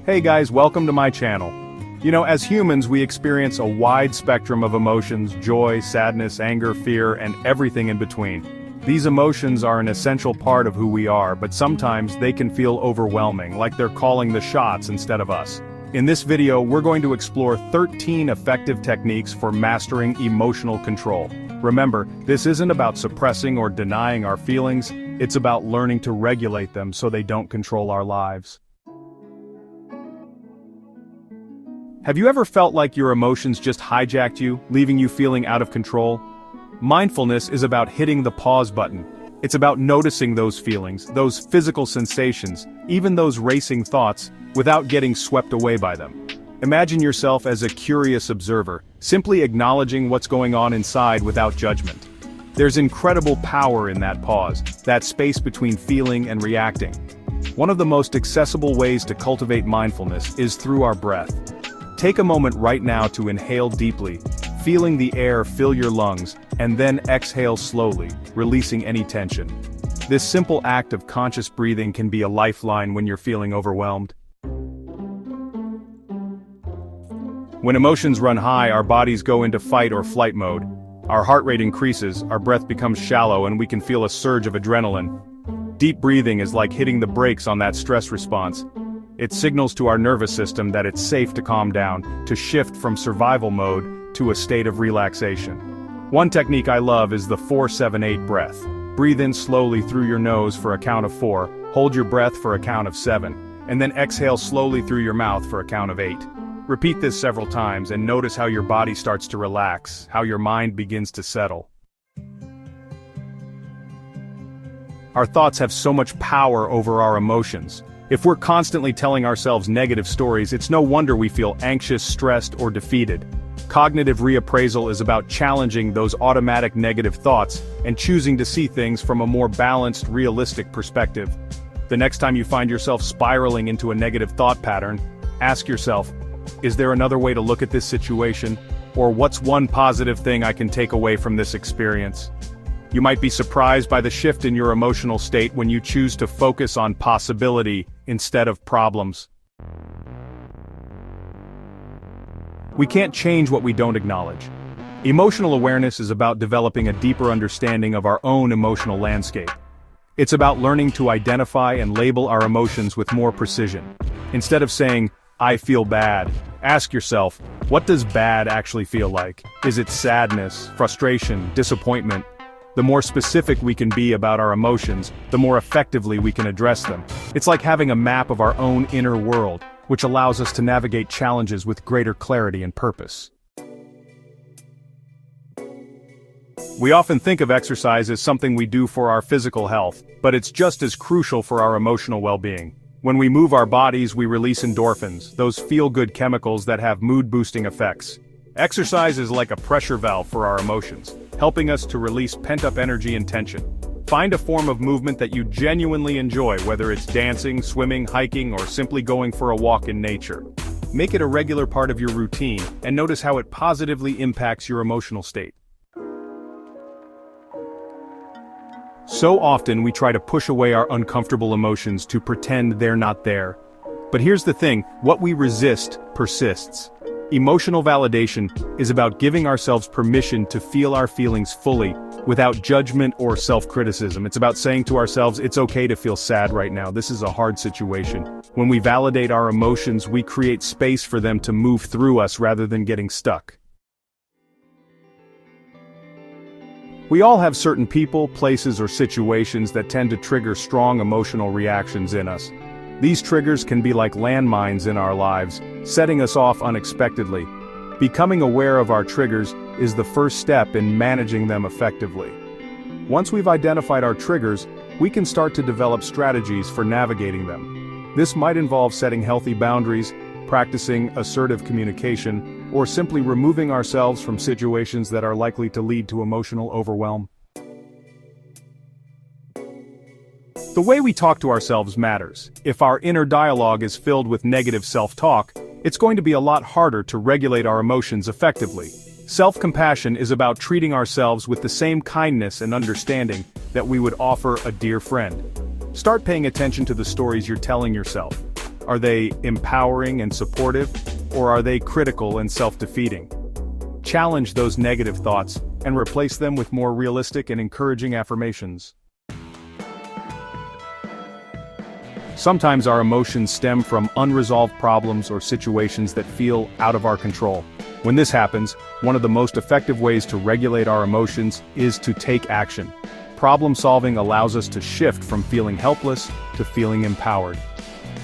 Hey guys, welcome to my channel. As humans, we experience a wide spectrum of emotions: joy, sadness, anger, fear, and everything in between. These emotions are an essential part of who we are, but sometimes they can feel overwhelming, like they're calling the shots instead of us. In this video, we're going to explore 13 effective techniques for mastering emotional control. Remember, this isn't about suppressing or denying our feelings, it's about learning to regulate them so they don't control our lives. Have you ever felt like your emotions just hijacked you, leaving you feeling out of control? Mindfulness is about hitting the pause button. It's about noticing those feelings, those physical sensations, even those racing thoughts, without getting swept away by them. Imagine yourself as a curious observer, simply acknowledging what's going on inside without judgment. There's incredible power in that pause, that space between feeling and reacting. One of the most accessible ways to cultivate mindfulness is through our breath. Take a moment right now to inhale deeply, feeling the air fill your lungs, and then exhale slowly, releasing any tension. This simple act of conscious breathing can be a lifeline when you're feeling overwhelmed. When emotions run high, our bodies go into fight or flight mode. Our heart rate increases, our breath becomes shallow, and we can feel a surge of adrenaline. Deep breathing is like hitting the brakes on that stress response. It signals to our nervous system that it's safe to calm down, to shift from survival mode to a state of relaxation. One technique I love is the 4-7-8 breath. Breathe in slowly through your nose for a count of 4, hold your breath for a count of 7, and then exhale slowly through your mouth for a count of 8. Repeat this several times and notice how your body starts to relax, how your mind begins to settle. Our thoughts have so much power over our emotions. If we're constantly telling ourselves negative stories, it's no wonder we feel anxious, stressed, or defeated. Cognitive reappraisal is about challenging those automatic negative thoughts and choosing to see things from a more balanced, realistic perspective. The next time you find yourself spiraling into a negative thought pattern, ask yourself, is there another way to look at this situation? Or what's one positive thing I can take away from this experience? You might be surprised by the shift in your emotional state when you choose to focus on possibility instead of problems. We can't change what we don't acknowledge. Emotional awareness is about developing a deeper understanding of our own emotional landscape. It's about learning to identify and label our emotions with more precision. Instead of saying, "I feel bad," ask yourself, what does bad actually feel like? Is it sadness, frustration, disappointment? The more specific we can be about our emotions, the more effectively we can address them. It's like having a map of our own inner world, which allows us to navigate challenges with greater clarity and purpose. We often think of exercise as something we do for our physical health, but it's just as crucial for our emotional well-being. When we move our bodies, we release endorphins, those feel-good chemicals that have mood-boosting effects. Exercise is like a pressure valve for our emotions, helping us to release pent-up energy and tension. Find a form of movement that you genuinely enjoy, whether it's dancing, swimming, hiking, or simply going for a walk in nature. Make it a regular part of your routine, and notice how it positively impacts your emotional state. So often we try to push away our uncomfortable emotions to pretend they're not there. But here's the thing, what we resist persists. Emotional validation is about giving ourselves permission to feel our feelings fully, without judgment or self-criticism. It's about saying to ourselves, it's okay to feel sad right now, this is a hard situation. When we validate our emotions, we create space for them to move through us rather than getting stuck. We all have certain people, places, or situations that tend to trigger strong emotional reactions in us. These triggers can be like landmines in our lives, setting us off unexpectedly. Becoming aware of our triggers is the first step in managing them effectively. Once we've identified our triggers, we can start to develop strategies for navigating them. This might involve setting healthy boundaries, practicing assertive communication, or simply removing ourselves from situations that are likely to lead to emotional overwhelm. The way we talk to ourselves matters. If our inner dialogue is filled with negative self-talk, it's going to be a lot harder to regulate our emotions effectively. Self-compassion is about treating ourselves with the same kindness and understanding that we would offer a dear friend. Start paying attention to the stories you're telling yourself. Are they empowering and supportive, or are they critical and self-defeating? Challenge those negative thoughts and replace them with more realistic and encouraging affirmations. Sometimes our emotions stem from unresolved problems or situations that feel out of our control. When this happens, one of the most effective ways to regulate our emotions is to take action. Problem solving allows us to shift from feeling helpless to feeling empowered.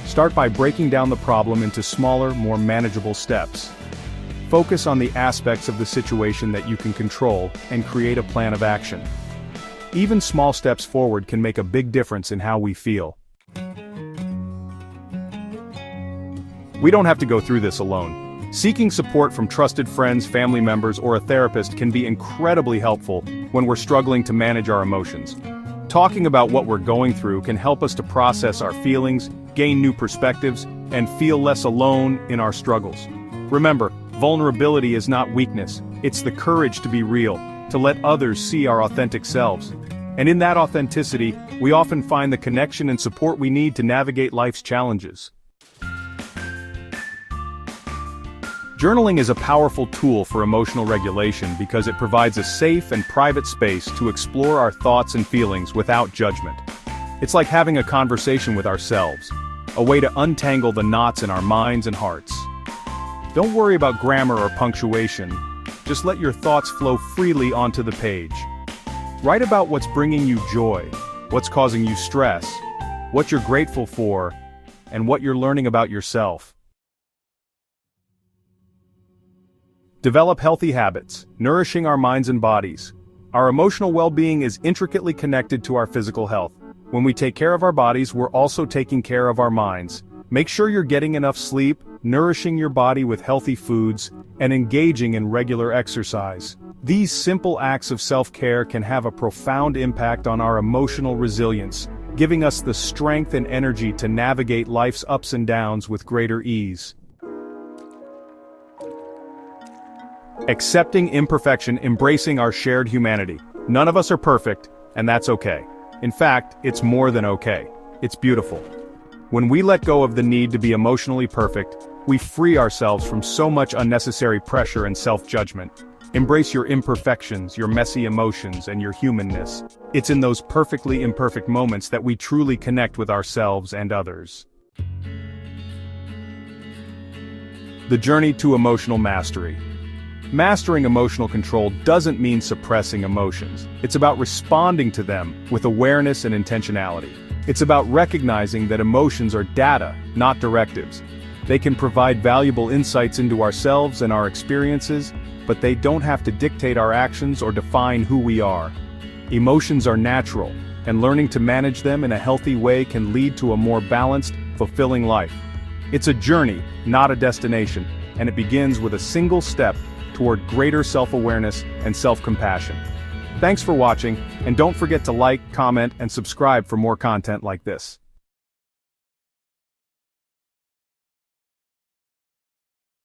Start by breaking down the problem into smaller, more manageable steps. Focus on the aspects of the situation that you can control and create a plan of action. Even small steps forward can make a big difference in how we feel. We don't have to go through this alone. Seeking support from trusted friends, family members, or a therapist can be incredibly helpful when we're struggling to manage our emotions. Talking about what we're going through can help us to process our feelings, gain new perspectives, and feel less alone in our struggles. Remember, vulnerability is not weakness, it's the courage to be real, to let others see our authentic selves. And in that authenticity, we often find the connection and support we need to navigate life's challenges. Journaling is a powerful tool for emotional regulation because it provides a safe and private space to explore our thoughts and feelings without judgment. It's like having a conversation with ourselves, a way to untangle the knots in our minds and hearts. Don't worry about grammar or punctuation, just let your thoughts flow freely onto the page. Write about what's bringing you joy, what's causing you stress, what you're grateful for, and what you're learning about yourself. Develop healthy habits, nourishing our minds and bodies. Our emotional well-being is intricately connected to our physical health. When we take care of our bodies, we're also taking care of our minds. Make sure you're getting enough sleep, nourishing your body with healthy foods, and engaging in regular exercise. These simple acts of self-care can have a profound impact on our emotional resilience, giving us the strength and energy to navigate life's ups and downs with greater ease. Accepting imperfection, embracing our shared humanity. None of us are perfect, and that's okay. In fact, it's more than okay. It's beautiful. When we let go of the need to be emotionally perfect, we free ourselves from so much unnecessary pressure and self-judgment. Embrace your imperfections, your messy emotions, and your humanness. It's in those perfectly imperfect moments that we truly connect with ourselves and others. The journey to emotional mastery. Mastering emotional control doesn't mean suppressing emotions. It's about responding to them with awareness and intentionality. It's about recognizing that emotions are data, not directives. They can provide valuable insights into ourselves and our experiences, but they don't have to dictate our actions or define who we are. Emotions are natural, and learning to manage them in a healthy way can lead to a more balanced, fulfilling life. It's a journey, not a destination, and it begins with a single step toward greater self-awareness and self-compassion. Thanks for watching, and don't forget to like, comment, and subscribe for more content like this.